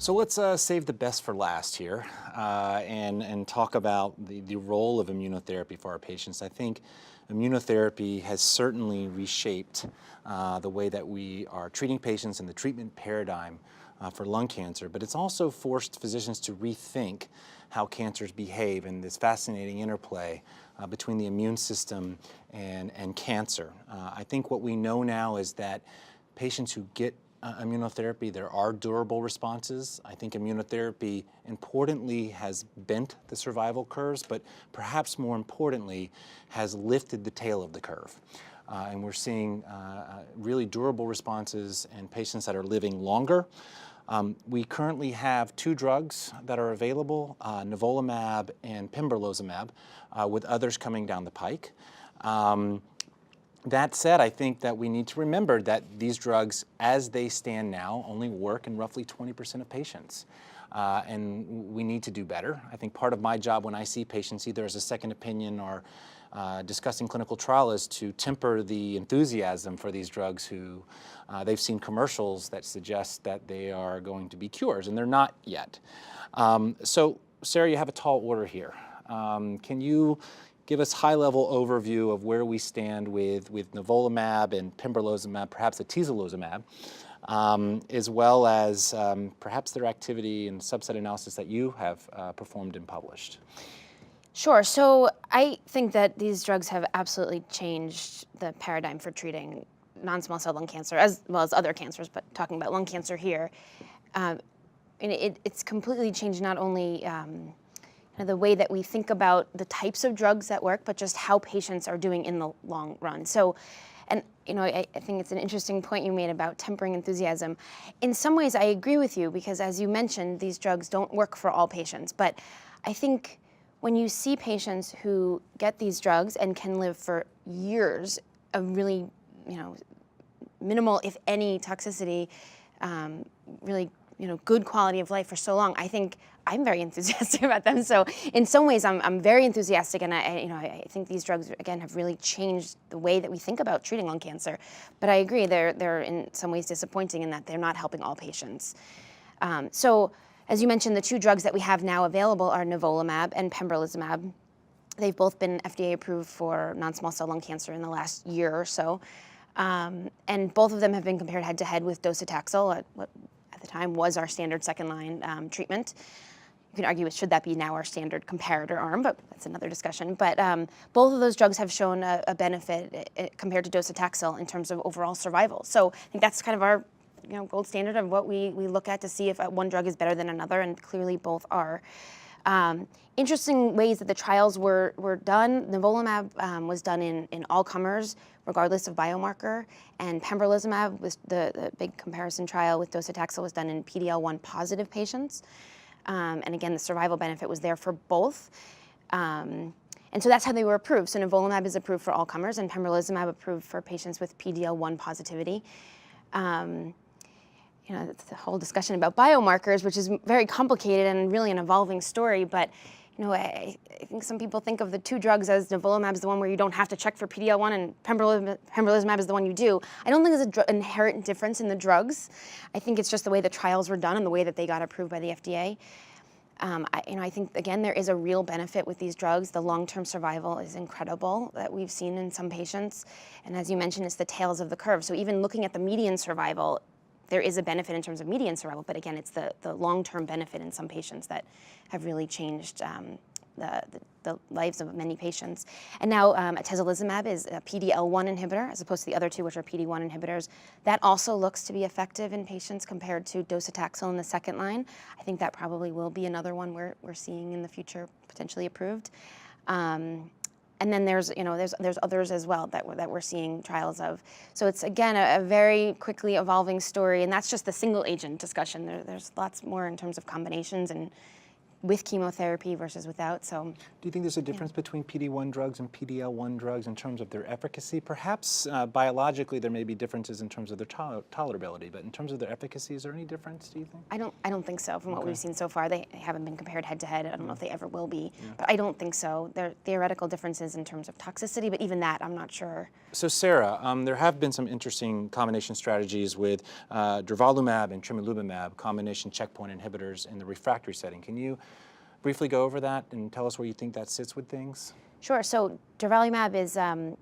So let's save the best for last here and talk about the role of immunotherapy for our patients. I think immunotherapy has certainly reshaped the way that we are treating patients and the treatment paradigm for lung cancer, but it's also forced physicians to rethink how cancers behave and this fascinating interplay between the immune system and cancer. I think what we know now is that patients who get immunotherapy, there are durable responses. I think immunotherapy, importantly, has bent the survival curves, but perhaps more importantly, has lifted the tail of the curve. And we're seeing really durable responses in patients that are living longer. We currently have two drugs that are available, nivolumab and pembrolizumab, with others coming down the pike. That said, I think that we need to remember that these drugs, as they stand now, only work in roughly 20% of patients. And we need to do better. I think part of my job when I see patients, either as a second opinion or discussing clinical trial, is to temper the enthusiasm for these drugs who they've seen commercials that suggest that they are going to be cures, and they're not yet. So, Sarah, you have a tall order here. Can you give us high-level overview of where we stand with nivolumab and pembrolizumab, perhaps atezolizumab, as well as perhaps their activity and subset analysis that you have performed and published? Sure. So I think that these drugs have absolutely changed the paradigm for treating non-small cell lung cancer, as well as other cancers, but talking about lung cancer here. And it's completely changed not only the way that we think about the types of drugs that work, but just how patients are doing in the long run. So, and I think it's an interesting point you made about tempering enthusiasm. In some ways, I agree with you because, as you mentioned, these drugs don't work for all patients. But I think when you see patients who get these drugs and can live for years of really, minimal, if any, toxicity, really, good quality of life for so long, I think I'm very enthusiastic about them. So in some ways, I'm very enthusiastic, and I think these drugs again have really changed the way that we think about treating lung cancer. But I agree, they're in some ways disappointing in that they're not helping all patients. So as you mentioned, the two drugs that we have now available are nivolumab and pembrolizumab. They've both been FDA approved for non-small cell lung cancer in the last year or so, and both of them have been compared head-to-head with docetaxel, what at the time was our standard second-line treatment. You can argue, should that be now our standard comparator arm, but that's another discussion. But both of those drugs have shown a benefit compared to docetaxel in terms of overall survival. So I think that's kind of our gold standard of what we look at to see if one drug is better than another, and clearly both are. Interesting ways that the trials were done. Nivolumab was done in all comers, regardless of biomarker, and pembrolizumab was the big comparison trial with docetaxel was done in PD-L1 positive patients. And again, the survival benefit was there for both. And so that's how they were approved. So nivolumab is approved for all comers, and pembrolizumab approved for patients with PD-L1 positivity. It's a whole discussion about biomarkers, which is very complicated and really an evolving story. But I think some people think of the two drugs as nivolumab is the one where you don't have to check for PD-L1, and pembrolizumab is the one you do. I don't think there's an inherent difference in the drugs. I think it's just the way the trials were done and the way that they got approved by the FDA. I think, again, there is a real benefit with these drugs. The long-term survival is incredible that we've seen in some patients. And as you mentioned, it's the tails of the curve. So even looking at the median survival, there is a benefit in terms of median survival, but again, it's the long-term benefit in some patients that have really changed the lives of many patients. And now atezolizumab is a PD-L1 inhibitor, as opposed to the other two, which are PD-1 inhibitors. That also looks to be effective in patients compared to docetaxel in the second line. I think that probably will be another one we're seeing in the future potentially approved. And then there's others as well that we're seeing trials of. So it's, again, a very quickly evolving story, and that's just the single agent discussion. There's lots more in terms of combinations and with chemotherapy versus without. So, Do you think there's a difference between PD-1 drugs and PD-L1 drugs in terms of their efficacy? Perhaps biologically there may be differences in terms of their tolerability, but in terms of their efficacy, is there any difference, do you think? I don't think so. From what we've seen so far, they haven't been compared head to head. I don't know if they ever will be, but I don't think so. There are theoretical differences in terms of toxicity, but even that, I'm not sure. So Sarah, there have been some interesting combination strategies with durvalumab and tremelimumab, combination checkpoint inhibitors in the refractory setting. Can you briefly go over that and tell us where you think that sits with things? Sure. So durvalumab is a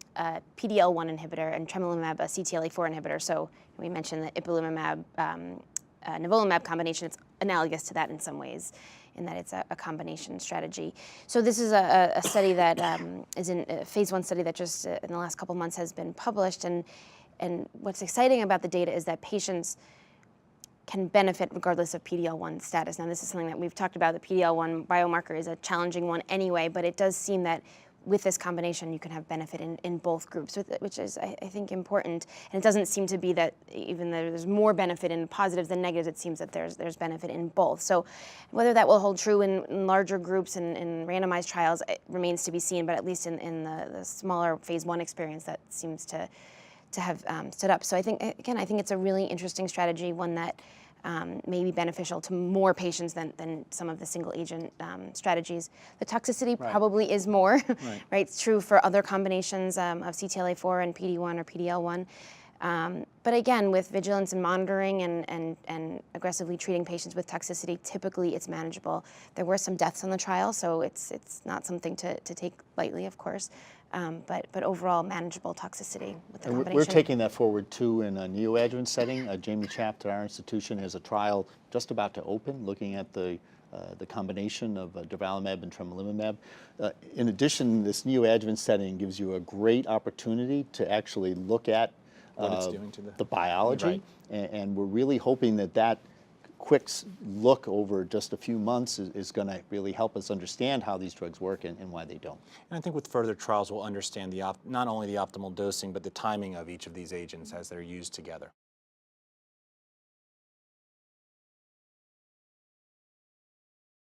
PD-L1 inhibitor, and tremelimumab a CTLA-4 inhibitor. So we mentioned the ipilimumab nivolumab combination. It's analogous to that in some ways, in that it's a combination strategy. So this is a study that is in a phase 1 study that just in the last couple months has been published. And what's exciting about the data is that patients can benefit regardless of PD-L1 status. Now, this is something that we've talked about. The PD-L1 biomarker is a challenging one anyway, but it does seem that with this combination, you can have benefit in both groups, which is, I think, important. And it doesn't seem to be that even though there's more benefit in positives than negatives, it seems that there's benefit in both. So whether that will hold true in larger groups and in randomized trials, it remains to be seen, but at least in the smaller phase 1 experience, that seems to have stood up. So I think, again, I think it's a really interesting strategy, one that may be beneficial to more patients than some of the single agent strategies. The toxicity probably is more, right? It's true for other combinations of CTLA-4 and PD-1 or PD-L1. But again, with vigilance and monitoring and aggressively treating patients with toxicity, typically it's manageable. There were some deaths on the trial, so it's not something to take lightly, of course. But overall manageable toxicity with the combination. We're taking that forward too in a neoadjuvant setting. Jamie Chapt at our institution has a trial just about to open looking at the combination of durvalumab and tremelimumab. In addition, this neoadjuvant setting gives you a great opportunity to actually look at What it's doing to the biology, and we're really hoping that quick look over just a few months is going to really help us understand how these drugs work and why they don't. And I think with further trials, we'll understand not only the optimal dosing, but the timing of each of these agents as they're used together.